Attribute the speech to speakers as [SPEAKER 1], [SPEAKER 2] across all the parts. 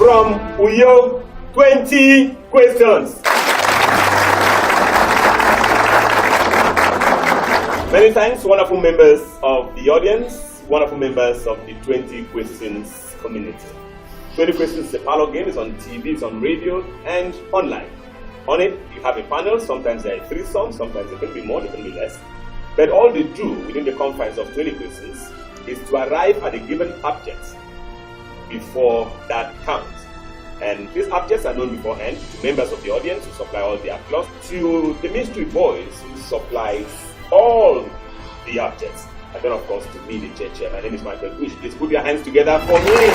[SPEAKER 1] from Uyo, 20 questions. Many thanks, wonderful members of the audience, wonderful members of the 20 questions community. 20 questions is a Parlour game, it's on TV, it's on radio, and online. On it, you have a panel, sometimes there are 3 songs, sometimes it can be more, it can be less. But all they do within the confines of 20 questions is to arrive at a given object before that count. And these objects are known beforehand to members of the audience who supply all the applause, to the mystery boys who supplies all the objects, and then of course to me, the chair. My name is Michael Bush. Please put your hands together for me.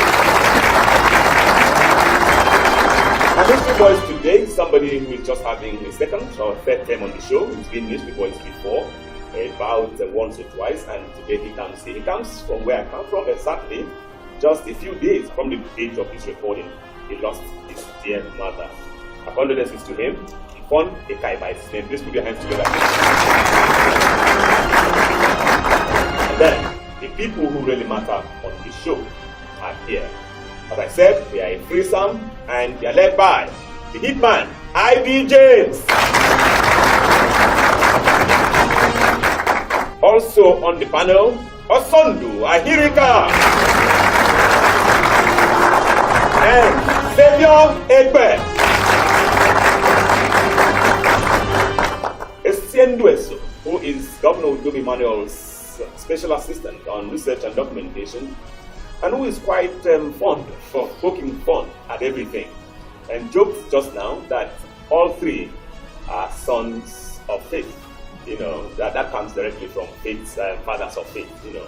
[SPEAKER 1] Our mystery boys today, somebody who is just having a second or third time on the show. He's been mystery boys before, about once or twice, and today he comes here. He comes from where I come from, exactly just a few days from the date of his recording. He lost his dear mother. Our condolences to him. Fon Ekai by his name. Please put your hands together. And then, the people who really matter on the show are here. As I said, we are a threesome, and they are led by the hitman, I.D. James. Also on the panel, Osondu Ahirika and Savior Egbe. Who is Governor Udomi Manuel's special assistant on research and documentation, and who is quite fond for poking fun at everything, and joked just now that all 3 are sons of faith. You know, that comes directly from faith's fathers of faith. You know,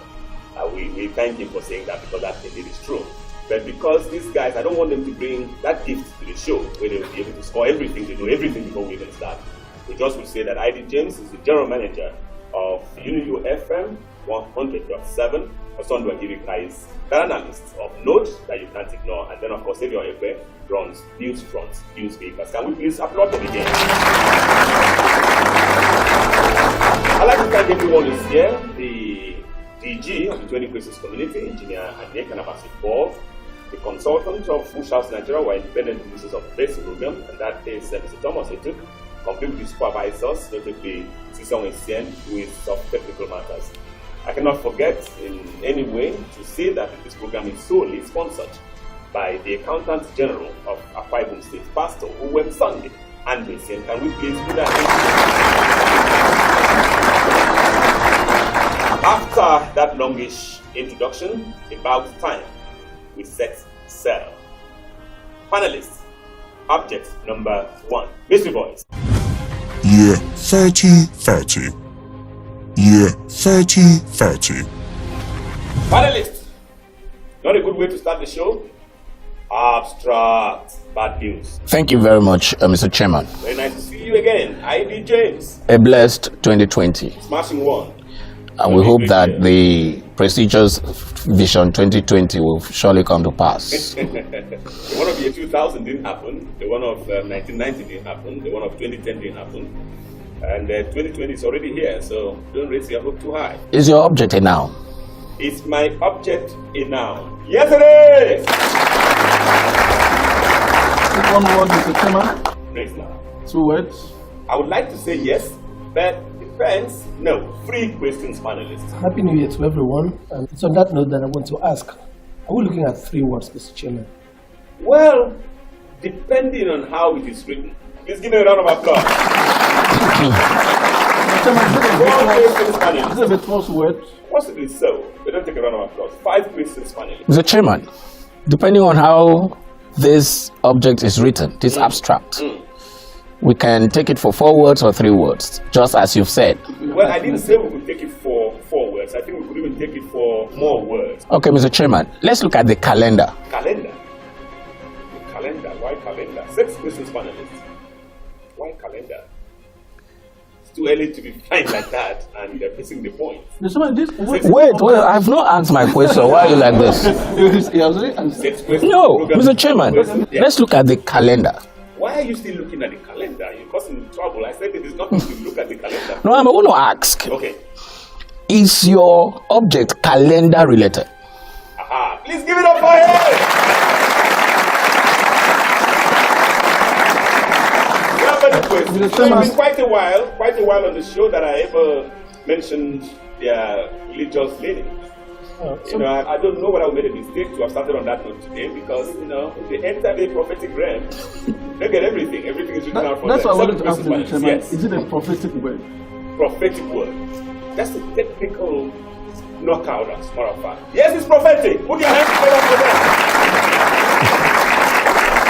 [SPEAKER 1] we thank him for saying that, because that indeed is true. But because these guys, I don't want them to bring that gift to the show where they will be able to score everything, to do everything before we even start. We just will say that I.D. James is the general manager of Unio FM 100.7. Osondu Agirika is the analyst of note that you can't ignore. And then, of course, Savior Egbe runs Newsfront newspapers. Can we please applaud them again? I'd like to thank everyone who is here. The DG of the 20 Questions community, Engineer Anye Kanabasi Paul, the consultant of Fush House Nigeria, who are independent producers of this program, and that is Mr. Thomas Etuk. Complete with the supervisors, notably Sisong Essien, who is of technical matters. I cannot forget in any way to say that this program is solely sponsored by the Accountant General of Akwa Ibom State, Pastor Uwem Sunday, Andre Essien. Can we please do that? After that longish introduction, about time we set sail. Panelists, object number 1, mystery boys.
[SPEAKER 2] Year 3030. Year 3030.
[SPEAKER 1] Panelists, not a good way to start the show. Abstract, bad news.
[SPEAKER 3] Thank you very much, Mr. Chairman.
[SPEAKER 1] Very nice to see you again, I.D. James.
[SPEAKER 3] A blessed 2020.
[SPEAKER 1] Smashing one.
[SPEAKER 3] And we hope that the prestigious Vision 2020 will surely come to pass.
[SPEAKER 1] The one of the year 2000 didn't happen. The one of 1990 didn't happen. The one of 2010 didn't happen. And 2020 is already here, so don't raise your hope too high.
[SPEAKER 3] Is your object a noun?
[SPEAKER 1] Is my object a noun? Yes, it is!
[SPEAKER 4] One word, Mr. Chairman.
[SPEAKER 1] Praise now.
[SPEAKER 4] 2 words.
[SPEAKER 1] I would like to say yes, but depends. No. 3 questions, panelists.
[SPEAKER 5] Happy New Year to everyone. And it's on that note that I want to ask, are we looking at 3 words, Mr. Chairman?
[SPEAKER 1] Well, depending on how it is written. Please give me a round of applause.
[SPEAKER 4] Is it a false word?
[SPEAKER 1] Possibly so. But don't take a round of applause. 5 questions, panelists.
[SPEAKER 3] Mr. Chairman, depending on how this object is written, this abstract, we can take it for 4 words or 3 words, just as you've said.
[SPEAKER 1] Well, I didn't say we could take it for 4 words. I think we could even take it for more words.
[SPEAKER 3] Okay, Mr. Chairman, let's look at the calendar.
[SPEAKER 1] Calendar? The calendar? Why calendar? 6 questions, panelists. Why calendar? It's too early to be flying like that and missing the point.
[SPEAKER 3] Wait, I've not asked my question. Why are you like this? No, Mr. Chairman, let's look at the calendar.
[SPEAKER 1] Why are you still looking at the calendar? You're causing trouble. I said there is nothing to look at the calendar.
[SPEAKER 3] No, I'm going to ask.
[SPEAKER 1] Okay.
[SPEAKER 3] Is your object calendar related?
[SPEAKER 1] Aha. Please give it up for him! questions.
[SPEAKER 4] Mr.
[SPEAKER 1] It's
[SPEAKER 4] Chairman.
[SPEAKER 1] been quite a while on the show that I ever mentioned their religious leanings. I don't know whether I made a mistake to have started on that note today because, if they enter the prophetic realm, they get everything. Everything is written out for
[SPEAKER 4] That's
[SPEAKER 1] them.
[SPEAKER 4] what I wanted to ask
[SPEAKER 1] Mr.
[SPEAKER 4] you, Chairman.
[SPEAKER 1] Yes.
[SPEAKER 4] Is it a prophetic word?
[SPEAKER 1] Prophetic word. That's a technical knockout, as a matter of fact. Yes, it's prophetic. Put your hands together for that.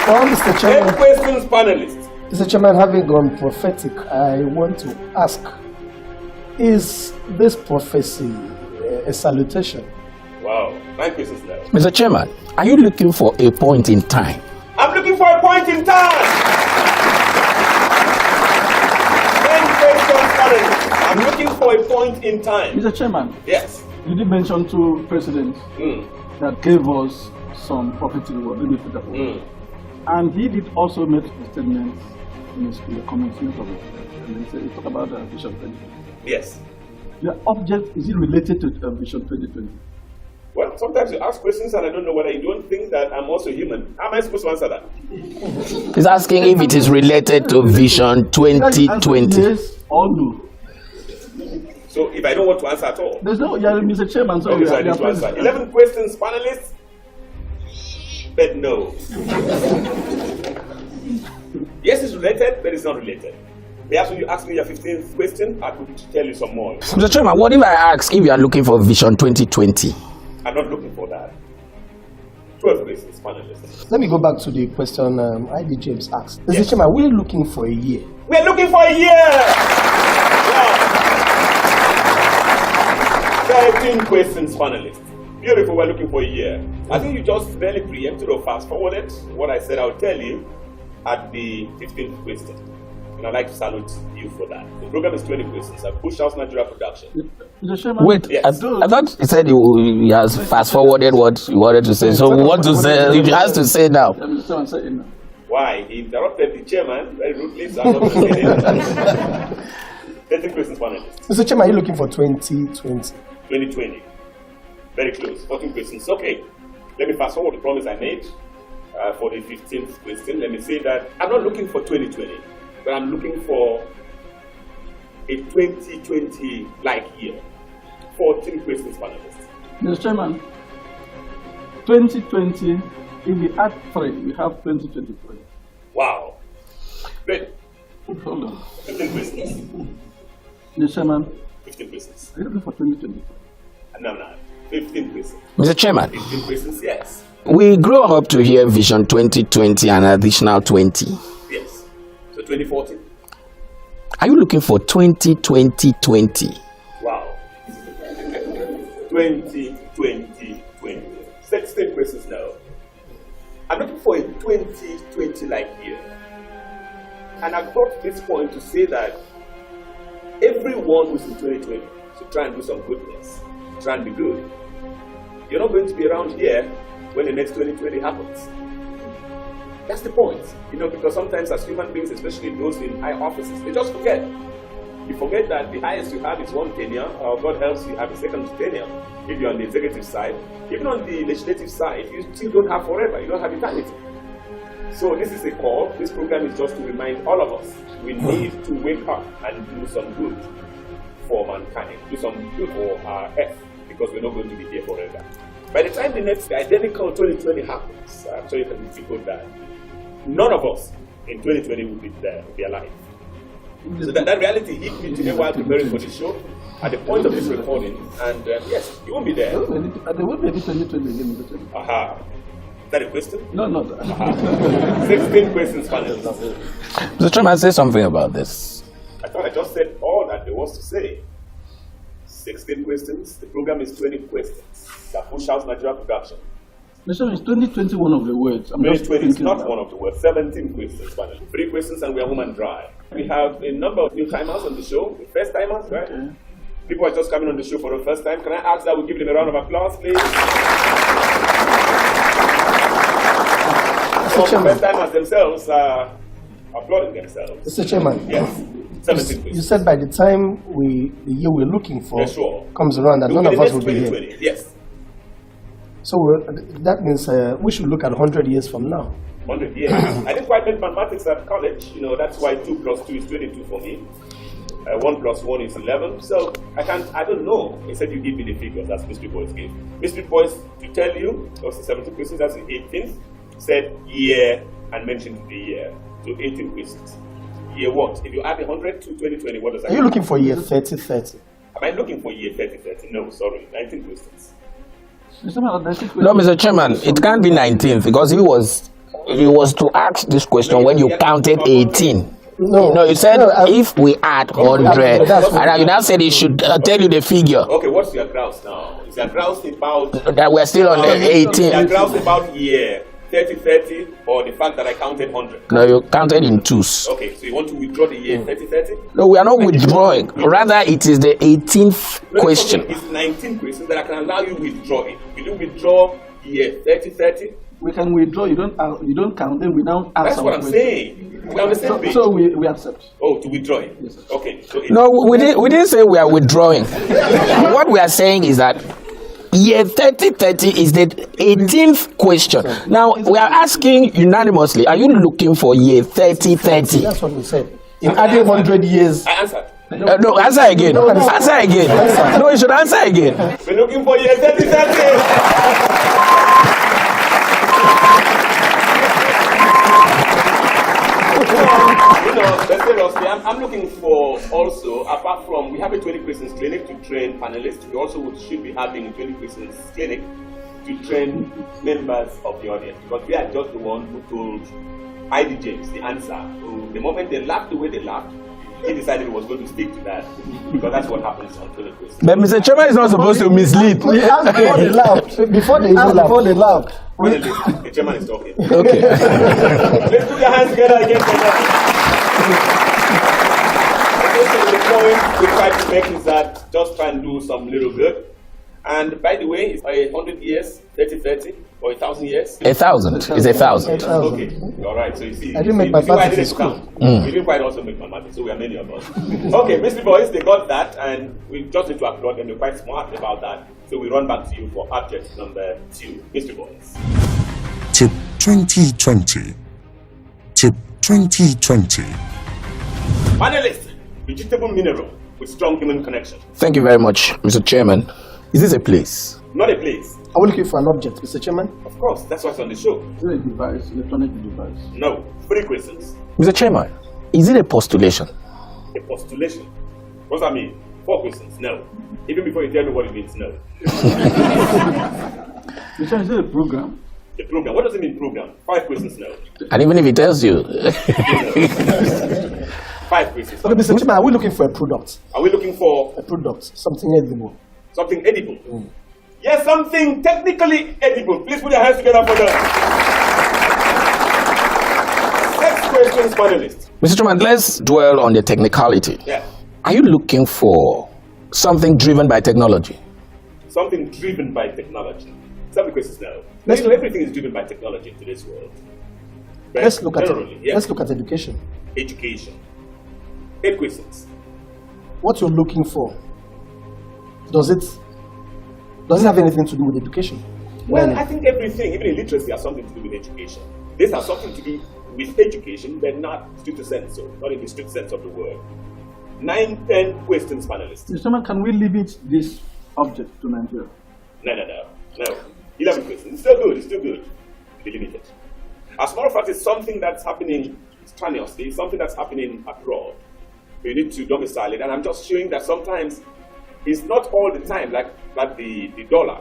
[SPEAKER 5] Well, Mr.
[SPEAKER 1] 10
[SPEAKER 5] Chairman,
[SPEAKER 1] questions, panelists.
[SPEAKER 5] Mr. Chairman, having gone prophetic, I want to ask, is this prophecy a salutation?
[SPEAKER 1] Wow, 9 questions now.
[SPEAKER 3] Mr. Chairman, are you looking for a point in time?
[SPEAKER 1] I'm looking for a point in time. 10 questions, panelists. I'm looking for a point in time.
[SPEAKER 4] Mr. Chairman,
[SPEAKER 1] Yes.
[SPEAKER 4] you did mention 2 presidents
[SPEAKER 1] Mm.
[SPEAKER 4] that gave us some prophetic word. Let me put that word. And he did also make a statement in his commencement of it. And he talked about Vision 2020.
[SPEAKER 1] Yes.
[SPEAKER 4] The object, is it related to Vision 2020?
[SPEAKER 1] Well, sometimes you ask questions and I don't know whether you don't think that I'm also human. How am I supposed to answer that?
[SPEAKER 3] He's asking if it is related to Vision 2020.
[SPEAKER 4] Yes or no?
[SPEAKER 1] So if I don't want to answer at all,
[SPEAKER 4] There's no, yeah, Mr. Chairman, so
[SPEAKER 1] okay, so I
[SPEAKER 4] we are
[SPEAKER 1] need to answer.
[SPEAKER 4] present.
[SPEAKER 1] 11 questions, panelists. But no. Yes, it's related, but it's not related. Perhaps when you ask me your 15th question, I could tell you some more.
[SPEAKER 3] Mr. Chairman, what if I ask if you are looking for Vision 2020?
[SPEAKER 1] I'm not looking for that. 12 questions, panelists.
[SPEAKER 5] Let me go back to the question ID James asked. Mr.
[SPEAKER 1] Yes.
[SPEAKER 5] Chairman, we're looking for a year.
[SPEAKER 1] We're looking for a year! Wow. 13 questions, panelists. Beautiful, we're looking for a year. I think you just barely preempted or fast forwarded what I said I'll tell you at the 15th question. And I'd like to salute you for that. The program is 20 questions. I push out Nigeria production.
[SPEAKER 4] Mr. Chairman,
[SPEAKER 3] Wait,
[SPEAKER 1] Yes.
[SPEAKER 3] I thought he said he has fast forwarded what he wanted to say. So we want to say, he has to say now.
[SPEAKER 4] Yeah, Mr. Chairman, say it now.
[SPEAKER 1] Why? He interrupted the chairman very rudely, so I'm not going to say anything. 13 questions, panelists.
[SPEAKER 5] Mr. Chairman, are you looking for 2020?
[SPEAKER 1] 2020. Very close. 14 questions. Okay. Let me fast forward the promise I made for the 15th question. Let me say that I'm not looking for 2020, but I'm looking for a 2020-like year. 14 questions, panelists.
[SPEAKER 4] Mr. Chairman, 2020, if we add 3, we have 2023.
[SPEAKER 1] Wow. Great.
[SPEAKER 4] Hold on.
[SPEAKER 1] 15 questions.
[SPEAKER 4] Mr. Chairman,
[SPEAKER 1] 15 questions.
[SPEAKER 4] are you looking for 2023?
[SPEAKER 1] No. 15 questions.
[SPEAKER 3] Mr. Chairman,
[SPEAKER 1] 15 questions, yes.
[SPEAKER 3] we grew up to hear Vision 2020 and additional 20.
[SPEAKER 1] Yes. So 2014.
[SPEAKER 3] Are you looking for 2020-20?
[SPEAKER 1] Wow. 20. 16 questions now. I'm looking for a 2020-like year. And I've brought this point to say that everyone who's in 2020 should try and do some goodness. Try and be good. You're not going to be around here when the next 2020 happens. That's the point. Because sometimes as human beings, especially those in high offices, they just forget. You forget that the highest you have is 1 tenure, or God helps you have a second tenure if you're on the executive side. Even on the legislative side, you still don't have forever, you don't have eternity. So this is a call. This program is just to remind all of us we need to wake up and do some good for mankind, do some good for our earth, because we're not going to be here forever. By the time the next identical 2020 happens, I'm sure you can figure that none of us in 2020 will be there, will be alive. So that reality hit me today while preparing for the show, at the point of this recording, and yes, you won't be there.
[SPEAKER 4] There won't be any 2020 again, Mr. Chairman.
[SPEAKER 1] Aha. Is that a question?
[SPEAKER 4] No.
[SPEAKER 1] 16 questions, panelists.
[SPEAKER 3] Mr. Chairman, say something about this.
[SPEAKER 1] I thought I just said all that there was to say. 16 questions. The program is 20 questions. That push out Nigeria production.
[SPEAKER 4] Mr. Chairman, is 2020 one of the words? I'm just
[SPEAKER 1] 2020 is
[SPEAKER 4] thinking
[SPEAKER 1] not
[SPEAKER 4] about-
[SPEAKER 1] one of the words. 17 questions, panelists. 3 questions and we are home and dry. We have a number of new timers on the show. First timers, right?
[SPEAKER 4] Okay.
[SPEAKER 1] People are just coming on the show for the first time. Can I ask that we give them a round of applause, please?
[SPEAKER 5] Mr. Chairman,
[SPEAKER 1] First timers themselves are applauding themselves.
[SPEAKER 5] Mr. Chairman,
[SPEAKER 1] Yes. 17
[SPEAKER 5] you
[SPEAKER 1] questions.
[SPEAKER 5] said by the time the year we're looking for
[SPEAKER 1] Yeah, sure.
[SPEAKER 5] comes around that
[SPEAKER 1] It
[SPEAKER 5] none
[SPEAKER 1] will
[SPEAKER 5] of
[SPEAKER 1] be
[SPEAKER 5] us
[SPEAKER 1] the
[SPEAKER 5] will be
[SPEAKER 1] next
[SPEAKER 5] here.
[SPEAKER 1] 2020. Yes.
[SPEAKER 5] So that means we should look at 100 years from now.
[SPEAKER 1] 100 years. I didn't quite make mathematics at college. You know, that's why 2 plus 2 is 22 for me. 1 plus 1 is 11. So I don't know. He said you give me the figures. That's Mystery Boys gave. Mystery Boys, to tell you, that's the 17th question, that's the 18th, said year and mentioned the year. So 18 questions. Year what? If you add 100 to 2020, what does that mean?
[SPEAKER 5] Are you looking for year 3030?
[SPEAKER 1] Am I looking for year 3030? No, sorry. 19 questions.
[SPEAKER 3] No, Mr. Chairman, it can't be 19th because he was to ask this question when you counted 18. No, you said if we add 100, and you now said he should tell you the figure.
[SPEAKER 1] Okay, what's your grouse now? Is your grouse about
[SPEAKER 3] that we're still on the 18?
[SPEAKER 1] Your grouse about year 3030 or the fact that I counted 100?
[SPEAKER 3] No, you counted in twos.
[SPEAKER 1] Okay, so you want to withdraw the year 3030?
[SPEAKER 3] No, we are not withdrawing. Rather, it is the 18th question.
[SPEAKER 1] It's 19 questions that I can allow you withdraw it. Will you withdraw year 3030?
[SPEAKER 4] We can withdraw. You don't count. Then we don't answer.
[SPEAKER 1] That's what I'm saying. We're on the same page.
[SPEAKER 4] So we accept.
[SPEAKER 1] Oh, to withdraw it.
[SPEAKER 4] Yes.
[SPEAKER 1] Okay. So
[SPEAKER 3] No, we didn't say we are withdrawing. What we are saying is that year 3030 is the 18th question. Now, we are asking unanimously, are you looking for year 3030?
[SPEAKER 5] That's what we said. In adding 100 years.
[SPEAKER 1] I answered.
[SPEAKER 3] No, answer again. Answer again. No, you should answer again.
[SPEAKER 1] We're looking for year 3030. Seriously, I'm looking for also, apart from, we have a 20 questions clinic to train panelists, we also should be having a 20 questions clinic to train members of the audience, because we are just the one who told ID James the answer. So the moment they laughed the way they laughed, he decided he was going to stick to that, because that's what happens on 20 questions.
[SPEAKER 3] But Mr. Chairman is not supposed to mislead.
[SPEAKER 5] We asked before they laughed. Before they laughed.
[SPEAKER 1] The chairman is talking.
[SPEAKER 3] Okay.
[SPEAKER 1] Let's put your hands together again for that. The point we try to make is that just try and do some little good. And by the way, it's 100 years, 30-30, or 1,000 years?
[SPEAKER 3] 1,000 is 1,000.
[SPEAKER 1] Okay, all right. So you see,
[SPEAKER 5] I didn't make mathematics in school.
[SPEAKER 1] We didn't quite also make mathematics, so we are many of us. Okay, Mystery Boys, they got that, and we just need to applaud them. They're quite smart about that. So we run back to you for object number 2, Mystery Boys.
[SPEAKER 2] Tip 2020. Tip 2020.
[SPEAKER 1] Panelist, vegetable mineral with strong human connection.
[SPEAKER 3] Thank you very much, Mr. Chairman. Is this a place?
[SPEAKER 1] Not a place.
[SPEAKER 5] Are we looking for an object, Mr. Chairman?
[SPEAKER 1] Of course, that's what's on the show.
[SPEAKER 4] Is it a device, electronic device?
[SPEAKER 1] No. 3 questions.
[SPEAKER 3] Mr. Chairman, is it a postulation?
[SPEAKER 1] A postulation. What does that mean? 4 questions. No. Even before you tell me what it means, no.
[SPEAKER 4] Is it a program?
[SPEAKER 1] A program. What does it mean, program? 5 questions, no.
[SPEAKER 3] And even if he tells you.
[SPEAKER 1] 5 questions.
[SPEAKER 5] Okay, Mr. Chairman, are we looking for a product?
[SPEAKER 1] Are we looking for
[SPEAKER 5] A product, something edible.
[SPEAKER 1] something edible? Yes, something technically edible. Please put your hands together for that. 6 questions, panelists.
[SPEAKER 3] Mr. Chairman, let's dwell on the technicality.
[SPEAKER 1] Yeah.
[SPEAKER 3] Are you looking for something driven by technology?
[SPEAKER 1] Something driven by technology. 7 questions now. Everything is driven by technology in today's world. But
[SPEAKER 5] Let's look at education.
[SPEAKER 1] Education. 8 questions.
[SPEAKER 5] What you're looking for, does it have anything to do with education?
[SPEAKER 1] Well, I think everything, even illiteracy, has something to do with education. This has something to do with education, but not strict sense, so not in the strict sense of the word. 9, 10 questions, panelists.
[SPEAKER 4] Mr. Chairman, can we limit this object to Nigeria?
[SPEAKER 1] No. 11 questions. It's still good. Be limited. As a matter of fact, it's something that's happening strenuously, something that's happening abroad. We need to domicile it, and I'm just showing that sometimes it's not all the time, like the dollar,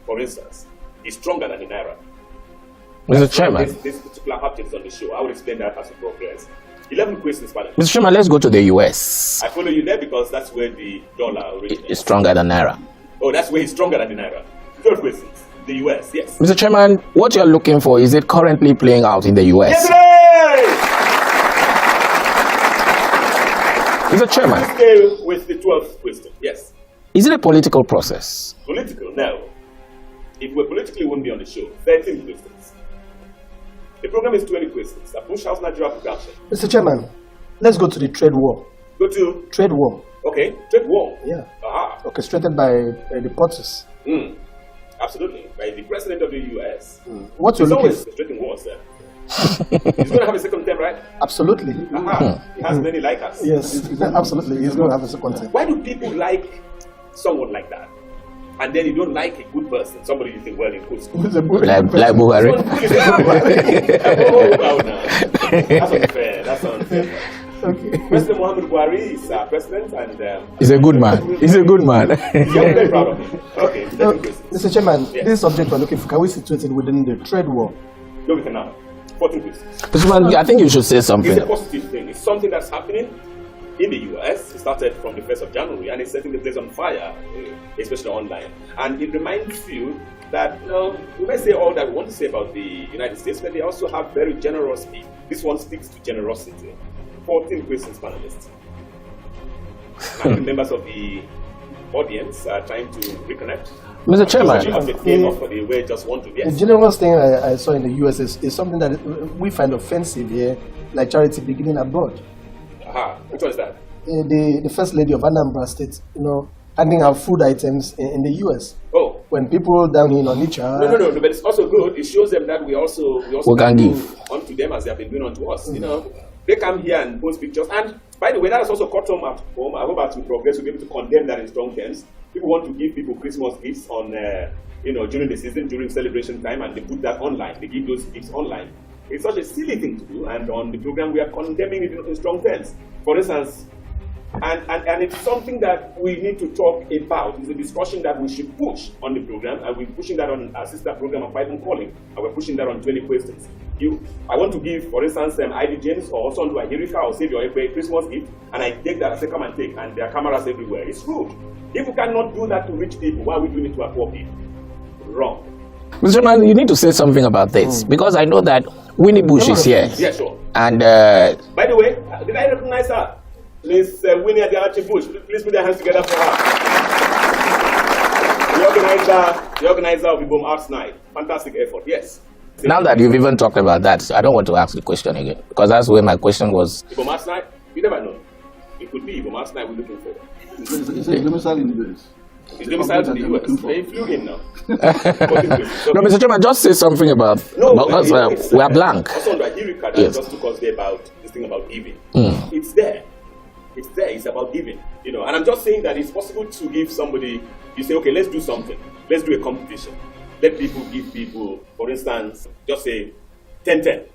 [SPEAKER 1] for instance, is stronger than the naira.
[SPEAKER 3] Mr. Chairman.
[SPEAKER 1] This particular object is on the show. I will explain that as we progress. 11 questions, panel.
[SPEAKER 3] Mr. Chairman, let's go to the US.
[SPEAKER 1] I follow you there because that's where the dollar originates.
[SPEAKER 3] It's stronger than naira.
[SPEAKER 1] Oh, that's where it's stronger than the naira. 12 questions. The US, yes.
[SPEAKER 3] Mr. Chairman, what you're looking for, is it currently playing out in the US?
[SPEAKER 1] Yes, it is!
[SPEAKER 3] Mr. Chairman.
[SPEAKER 1] Scale with the 12th question, yes.
[SPEAKER 3] Is it a political process?
[SPEAKER 1] Political? No. If we're politically, we wouldn't be on the show. 13 questions. The program is 20 questions. A Bush House Nigeria production.
[SPEAKER 5] Mr. Chairman, let's go to the trade war.
[SPEAKER 1] Go to?
[SPEAKER 5] Trade war.
[SPEAKER 1] Okay, trade war.
[SPEAKER 5] Yeah.
[SPEAKER 1] Aha.
[SPEAKER 5] Orchestrated by the Portuguese.
[SPEAKER 1] Absolutely. By the president of the US.
[SPEAKER 5] What you're
[SPEAKER 1] It's
[SPEAKER 5] looking
[SPEAKER 1] always straight in wars there. He's going to have a second term, right?
[SPEAKER 5] Absolutely.
[SPEAKER 1] He has many like us.
[SPEAKER 5] Yes, absolutely. He's going to have a second term.
[SPEAKER 1] Why do people like someone like that? And then you don't like a good person, somebody you think, well, in good school.
[SPEAKER 3] Like Buhari.
[SPEAKER 1] Oh, no. That's unfair. That's unfair.
[SPEAKER 5] Okay.
[SPEAKER 1] President Muhammad Buhari is our president, and
[SPEAKER 3] He's a good man. He's a good man.
[SPEAKER 1] I'm very proud of him. Okay,
[SPEAKER 5] Mr. Chairman,
[SPEAKER 1] Yes.
[SPEAKER 5] this subject we're looking for, can we situate it within the trade war?
[SPEAKER 1] No, we cannot. 14 questions.
[SPEAKER 3] Mr. Man, I think you should say something.
[SPEAKER 1] It's a positive thing. It's something that's happening in the US. It started from the 1st of January, and it's setting the place on fire, especially online. And it reminds you that we may say all that we want to say about the United States, but they also have very generous people. This one speaks to generosity. 14 questions, panelists. And the members of the audience are trying to reconnect.
[SPEAKER 3] Mr. Chairman.
[SPEAKER 5] The generous thing I saw in the US is something that we find offensive here, like charity beginning abroad.
[SPEAKER 1] Which one is that?
[SPEAKER 5] The first lady of Anambra State, handing out food items in the US.
[SPEAKER 1] Oh.
[SPEAKER 5] When people down here in Onitsha.
[SPEAKER 1] No, but it's also good. It shows them that we
[SPEAKER 3] can give
[SPEAKER 1] onto them as they have been doing unto us. They come here and post pictures. And by the way, that has also caught them at home. I hope as we progress, we'll be able to condemn that in strong terms. People want to give people Christmas gifts on, during the season, during celebration time, and they put that online. They give those gifts online. It's such a silly thing to do, and on the program we are condemning it in strong terms. For instance, and it's something that we need to talk about. It's a discussion that we should push on the program, and we're pushing that on our sister program of Python Calling, and we're pushing that on 20 questions. I want to give, for instance, Ivy James or Sondu Ahirika or Savior a Christmas gift, and I take that, I say, come and take, and there are cameras everywhere. It's rude. If we cannot do that to rich people, why are we doing it to our poor people? Wrong.
[SPEAKER 3] Mr. Chairman, you need to say something about this, because I know that Winnie Bush is here.
[SPEAKER 1] Yeah, sure.
[SPEAKER 3] And
[SPEAKER 1] by the way, did I recognize her? Miss Winnie Adiarachi Bush. Please put your hands together for her. The organizer of the Boom Arts Night. Fantastic effort, yes.
[SPEAKER 3] Now that you've even talked about that, I don't want to ask the question again, because that's where my question was.
[SPEAKER 1] The Boom Arts Night? You never know. It could be Boom Arts Night we're looking for.
[SPEAKER 4] It's a domicile in the US.
[SPEAKER 1] It's domiciled in the US. They flew in now.
[SPEAKER 3] No, Mr. Chairman, just say something about. Because we are blank.
[SPEAKER 1] Also, under Hirika, that just took us there about this thing about giving. It's there. It's there. It's about giving. And I'm just saying that it's possible to give somebody. You say, okay, let's do something. Let's do a competition. Let people give people, for instance, just say 10-10.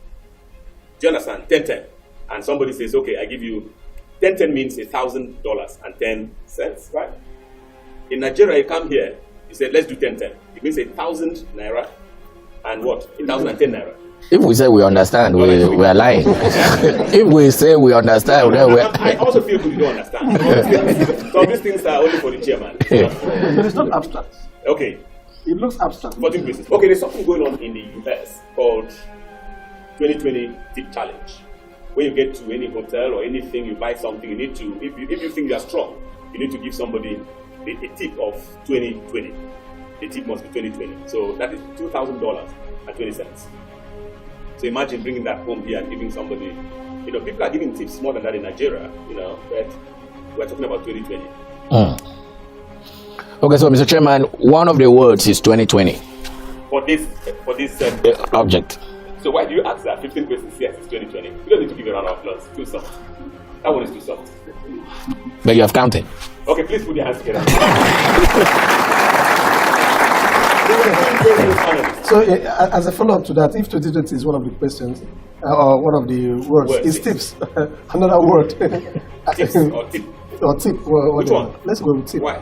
[SPEAKER 1] Do you understand? 10-10. And somebody says, okay, I give you 10-10 means $1,000.10, right? In Nigeria, you come here, you say, let's do 10-10. It means 1,000 naira and what? 1,010 naira.
[SPEAKER 3] If we say we understand, we are lying. If we say we understand,
[SPEAKER 1] I also feel you don't understand. So these things are only for the chairman.
[SPEAKER 4] But it's not abstract.
[SPEAKER 1] Okay.
[SPEAKER 4] It looks abstract.
[SPEAKER 1] 14 questions. Okay, there's something going on in the US called 2020 Tip Challenge. When you get to any hotel or anything, you buy something, you need to, if you think you are strong, you need to give somebody a tip of 2020. The tip must be 2020. So that is $2,000.20. So imagine bringing that home here and giving somebody, people are giving tips more than that in Nigeria, but we're talking about 2020.
[SPEAKER 3] Okay, so Mr. Chairman, one of the words is 2020.
[SPEAKER 1] For this
[SPEAKER 3] object.
[SPEAKER 1] So why do you ask that? 15 questions, yes, it's 2020. You don't need to give a round of applause. Too soft. That one is too soft.
[SPEAKER 3] But you have counted.
[SPEAKER 1] Okay, please put your hands together.
[SPEAKER 5] So, as a follow-up to that, if 2020 is one of the questions, or one of the words, is tips. Another word.
[SPEAKER 1] Tips or tip?
[SPEAKER 5] Or tip.
[SPEAKER 1] Which one?
[SPEAKER 5] Let's go with tip.
[SPEAKER 1] Why?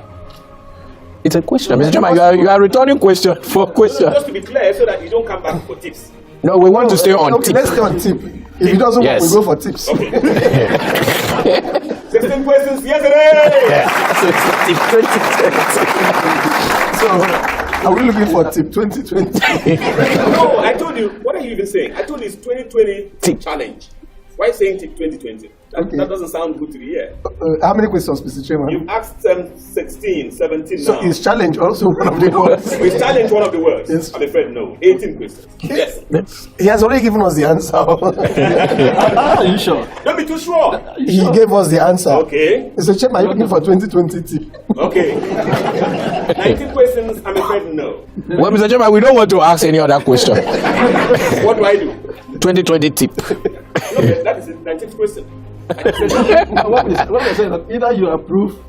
[SPEAKER 3] It's a question. Mr. Chairman, you are returning question for question.
[SPEAKER 1] Just to be clear, so that you don't come back for tips.
[SPEAKER 3] No, we want to stay on tip.
[SPEAKER 5] Let's stay on tip. If it doesn't work, we go for tips.
[SPEAKER 1] Okay. 16 questions yesterday!
[SPEAKER 5] So, are we looking for tip 2020?
[SPEAKER 1] No, I told you. What are you even saying? I told you it's 2020 tip challenge. Why are you saying tip 2020? That doesn't sound good to the ear.
[SPEAKER 5] How many questions, Mr. Chairman?
[SPEAKER 1] You've asked 16, 17
[SPEAKER 5] So
[SPEAKER 1] now.
[SPEAKER 5] is challenge also one of the words?
[SPEAKER 1] We challenge one of the words.
[SPEAKER 5] Yes.
[SPEAKER 1] I'm afraid no. 18 questions. Yes.
[SPEAKER 5] He has already given us the answer.
[SPEAKER 4] Are you sure?
[SPEAKER 1] Don't be too sure.
[SPEAKER 5] He gave us the answer.
[SPEAKER 1] Okay.
[SPEAKER 5] Mr. Chairman, you're looking for 2020 tip.
[SPEAKER 1] Okay. 19 questions, I'm afraid no.
[SPEAKER 3] Well, Mr. Chairman, we don't want to ask any other question.
[SPEAKER 1] What do I do?
[SPEAKER 3] 2020 tip.
[SPEAKER 1] Okay, that is the 19th question.
[SPEAKER 4] What I say that either you approve.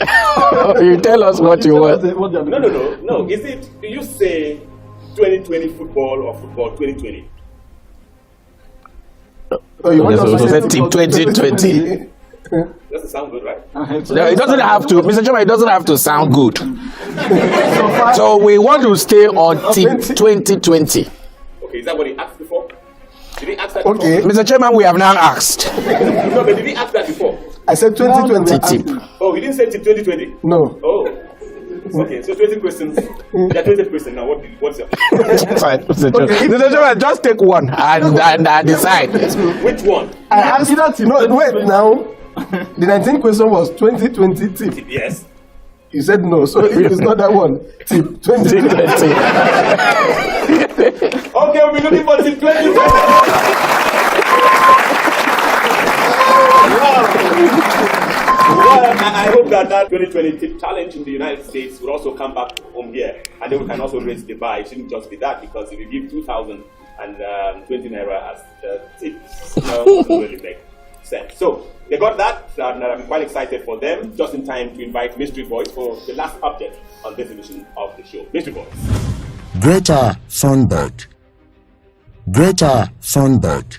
[SPEAKER 3] You tell us what you want.
[SPEAKER 1] No. Is it, do you say 2020 football or football 2020?
[SPEAKER 5] Oh, you want
[SPEAKER 3] Yes,
[SPEAKER 5] us to
[SPEAKER 3] so
[SPEAKER 5] say
[SPEAKER 3] say tip 2020.
[SPEAKER 1] Doesn't sound good, right?
[SPEAKER 3] No, it doesn't have to, Mr. Chairman, it doesn't have to sound good. So we want to stay on tip 2020.
[SPEAKER 1] Okay, is that what he asked before? Did he ask that
[SPEAKER 5] Okay.
[SPEAKER 1] before?
[SPEAKER 3] Mr. Chairman, we have now asked.
[SPEAKER 1] No, but did he ask that before?
[SPEAKER 5] I said 2020
[SPEAKER 3] Tip.
[SPEAKER 1] Oh, he didn't say tip 2020?
[SPEAKER 5] No.
[SPEAKER 1] Oh. Okay, so 20 questions. Yeah, 20 questions. Now, what's your...
[SPEAKER 3] Fine, Mr. Chairman. Mr. Chairman, just take one and decide.
[SPEAKER 1] Which one?
[SPEAKER 5] I asked you that. No, wait now. The 19th question was 2020 tip.
[SPEAKER 1] Yes.
[SPEAKER 5] You said no, so if it's not that one, tip 2020.
[SPEAKER 1] Okay, we'll be looking for tip 2020. Well, I hope that 2020 tip challenge in the United States will also come back home here, and then we can also raise the bar. It shouldn't just be that, because if you give 2,020 naira as tips, it doesn't really make sense. So they got that, and I'm quite excited for them. Just in time to invite Mystery Voice for the last update on this edition of the show. Mystery Voice.
[SPEAKER 2] Greta Thunberg. Greta Thunberg.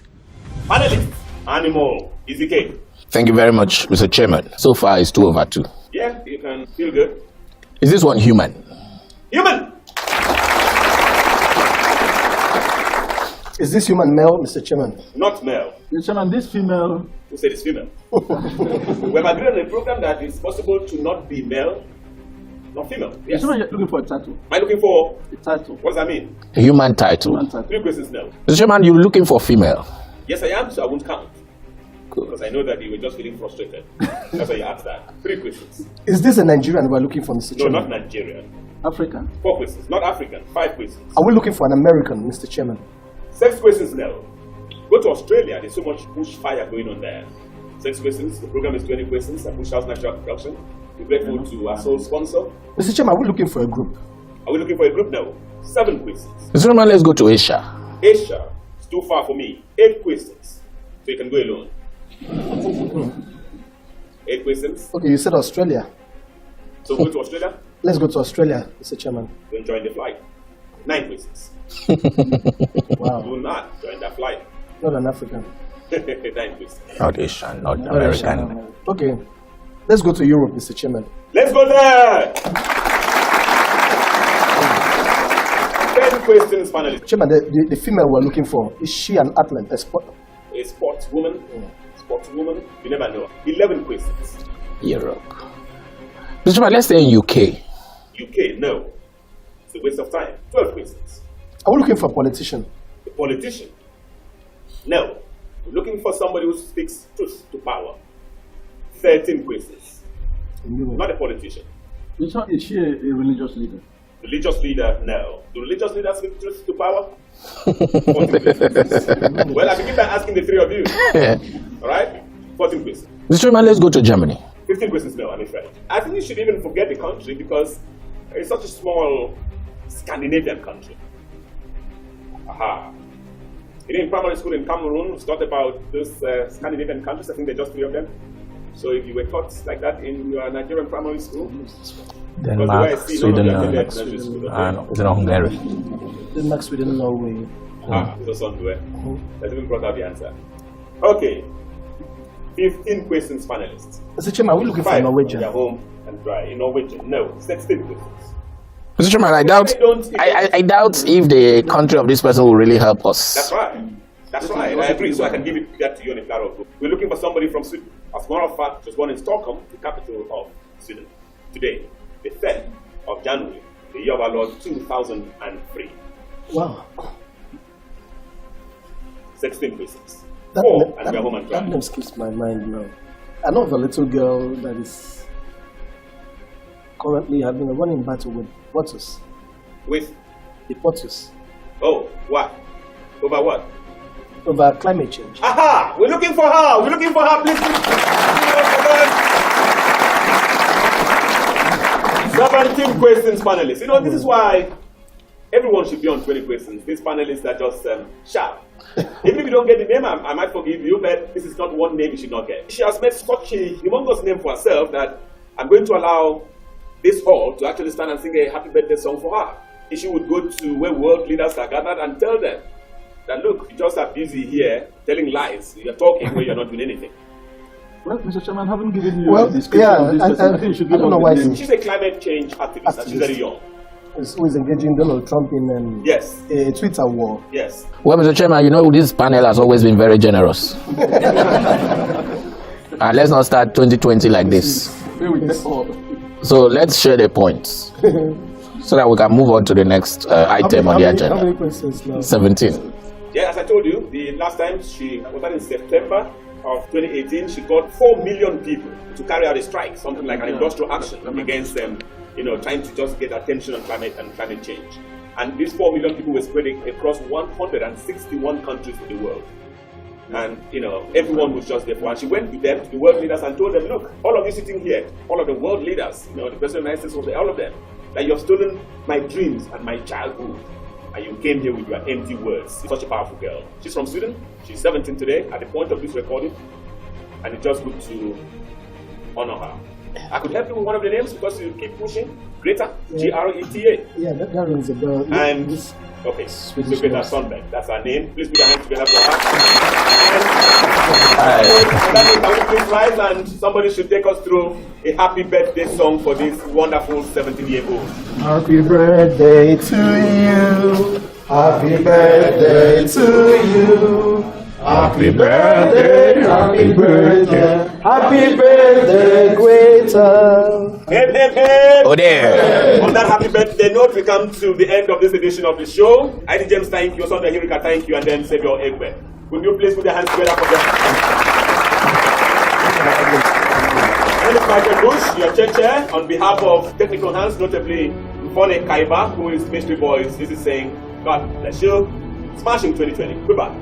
[SPEAKER 1] Panelist, animal, easy cake.
[SPEAKER 3] Thank you very much, Mr. Chairman. So far, it's 2/2.
[SPEAKER 1] Yeah, you can feel good.
[SPEAKER 3] Is this one human?
[SPEAKER 1] Human.
[SPEAKER 5] Is this human male, Mr. Chairman?
[SPEAKER 1] Not male.
[SPEAKER 4] Mr. Chairman, this female.
[SPEAKER 1] Who said it's female? We have agreed on a program that it's possible to not be male, not female. Yes.
[SPEAKER 4] Mr. Chairman, you're looking for a title.
[SPEAKER 1] Am I looking for,
[SPEAKER 4] A title.
[SPEAKER 1] what does that mean?
[SPEAKER 3] A human title.
[SPEAKER 4] One title.
[SPEAKER 1] 3 questions now.
[SPEAKER 3] Mr. Chairman, you're looking for female.
[SPEAKER 1] Yes, I am, so I won't count. Because I know that you were just feeling frustrated. That's why you asked that. 3 questions.
[SPEAKER 5] Is this a Nigerian we're looking for, Mr.
[SPEAKER 1] No,
[SPEAKER 5] Chairman?
[SPEAKER 1] not Nigerian.
[SPEAKER 4] African.
[SPEAKER 1] 4 questions. Not African. 5 questions.
[SPEAKER 5] Are we looking for an American, Mr. Chairman?
[SPEAKER 1] 6 questions now. Go to Australia. There's so much bushfire going on there. 6 questions. The program is 20 questions. A Bush House Natural Production. We're grateful to our sole sponsor.
[SPEAKER 5] Mr. Chairman, are we looking for a group?
[SPEAKER 1] Are we looking for a group now? 7 questions.
[SPEAKER 3] Mr. Chairman, let's go to Asia.
[SPEAKER 1] Asia. It's too far for me. 8 questions. So you can go alone. 8 questions.
[SPEAKER 5] Okay, you said Australia.
[SPEAKER 1] So go to Australia.
[SPEAKER 5] Let's go to Australia, Mr. Chairman.
[SPEAKER 1] Don't join the flight. 9 questions.
[SPEAKER 5] Wow,
[SPEAKER 1] Do not join that flight.
[SPEAKER 5] not an African.
[SPEAKER 1] 9 questions.
[SPEAKER 3] Not Asian, not American.
[SPEAKER 5] Okay, let's go to Europe, Mr. Chairman.
[SPEAKER 1] Let's go there. 10 questions, finally.
[SPEAKER 5] Chairman, the female we're looking for, is she an athlete, a sport?
[SPEAKER 1] A sportswoman. Sportswoman. You never know. 11 questions.
[SPEAKER 3] Europe. Mr. Chairman, let's stay in UK.
[SPEAKER 1] UK, no. It's a waste of time. 12 questions.
[SPEAKER 5] Are we looking for a politician?
[SPEAKER 1] A politician. No. We're looking for somebody who speaks truth to power. 13 questions. Not a politician.
[SPEAKER 4] Is she a religious leader?
[SPEAKER 1] Religious leader, no. Do religious leaders speak truth to power? 14 questions. Well, I begin by asking the 3 of you. All right? 14 questions.
[SPEAKER 3] Mr. Chairman, let's go to Germany.
[SPEAKER 1] 15 questions, no, I'm afraid. I think you should even forget the country because it's such a small Scandinavian country. Aha. You know, in primary school in Cameroon, we taught about those Scandinavian countries. I think there are just 3 of them. So if you were taught like that in your Nigerian primary school,
[SPEAKER 3] Denmark, Sweden, and is it not Hungary?
[SPEAKER 5] Denmark, Sweden, Norway.
[SPEAKER 1] Those ones were. Let's even brought out the answer. Okay. 15 questions, panelists.
[SPEAKER 5] Mr. Chairman, are we looking for a
[SPEAKER 1] 5
[SPEAKER 5] Norwegian?
[SPEAKER 1] are home and dry. In Norwegian, no. 16 questions.
[SPEAKER 3] Mr. Chairman, I doubt if the country of this person will really help us.
[SPEAKER 1] That's right. That's right. I agree. So I can give that to you in a platter of book. We're looking for somebody from Sweden. As a matter of fact, she was born in Stockholm, the capital of Sweden. Today, the 3rd of January, the year of our Lord 2003.
[SPEAKER 5] Wow.
[SPEAKER 1] 16 questions.
[SPEAKER 5] That
[SPEAKER 1] 4 and we are home and
[SPEAKER 5] that
[SPEAKER 1] dry.
[SPEAKER 5] name skips my mind now. I know of a little girl that is currently having a running battle with Portus.
[SPEAKER 1] With?
[SPEAKER 5] The Portus.
[SPEAKER 1] Oh, what? Over what?
[SPEAKER 5] Over climate change.
[SPEAKER 1] Aha! We're looking for her! We're looking for her! Please, please. 17 questions, panelists. You know, this is why everyone should be on 20 questions. These panelists are just sharp. Even if you don't get the name, I might forgive you, but this is not one name you should not get. She has made such a humongous name for herself that I'm going to allow this hall to actually stand and sing a happy birthday song for her. If she would go to where world leaders are gathered and tell them that, look, you just are busy here telling lies. You're talking where you're not doing anything.
[SPEAKER 4] Well, Mr. Chairman, I haven't given you a description of this person. I think you should give
[SPEAKER 5] I don't know why
[SPEAKER 1] she's a climate change activist and she's very young.
[SPEAKER 5] Who is engaging Donald Trump in
[SPEAKER 1] yes.
[SPEAKER 5] a Twitter war.
[SPEAKER 1] Yes.
[SPEAKER 3] Well, Mr. Chairman, you know this panel has always been very generous. And let's not start 2020 like this. So let's share the points so that we can move on to the next item on the agenda.
[SPEAKER 5] How many questions now?
[SPEAKER 3] 17.
[SPEAKER 1] Yeah, as I told you, the last time she was in September of 2018, she got 4 million people to carry out a strike, something like an industrial action against them, trying to just get attention on climate and climate change. And these 4 million people were spread across 161 countries in the world. And, everyone was just there for her. And she went with them to the world leaders and told them, look, all of you sitting here, all of the world leaders, the President of the United States was there, all of them, that you have stolen my dreams and my childhood. And you came here with your empty words. Such a powerful girl. She's from Sweden. She's 17 today at the point of this recording. And it's just good to honor her. I could help you with one of the names because you keep pushing. Greta, Greta.
[SPEAKER 5] Yeah, that rings a bell.
[SPEAKER 1] And, okay, so Greta Thunberg. That's her name. Please put your hands together for her. And can we please rise and somebody should take us through a happy birthday song for this wonderful 17-year-old.
[SPEAKER 5] Happy birthday to you. Happy birthday to you. Happy birthday, happy birthday, happy birthday, Greta.
[SPEAKER 1] Hip, hip, hip.
[SPEAKER 3] Oh, there.
[SPEAKER 1] On that happy birthday note, we come to the end of this edition of the show. ID James, thank you. Sonda Hirika, thank you. And then Savior Egbe. Would you please put your hands together for them? My name is Michael Bush, your chair. On behalf of technical hands, notably Mfone Kaiba, who is Mystery Boys, this is saying, God bless you. Smashing 2020. Goodbye.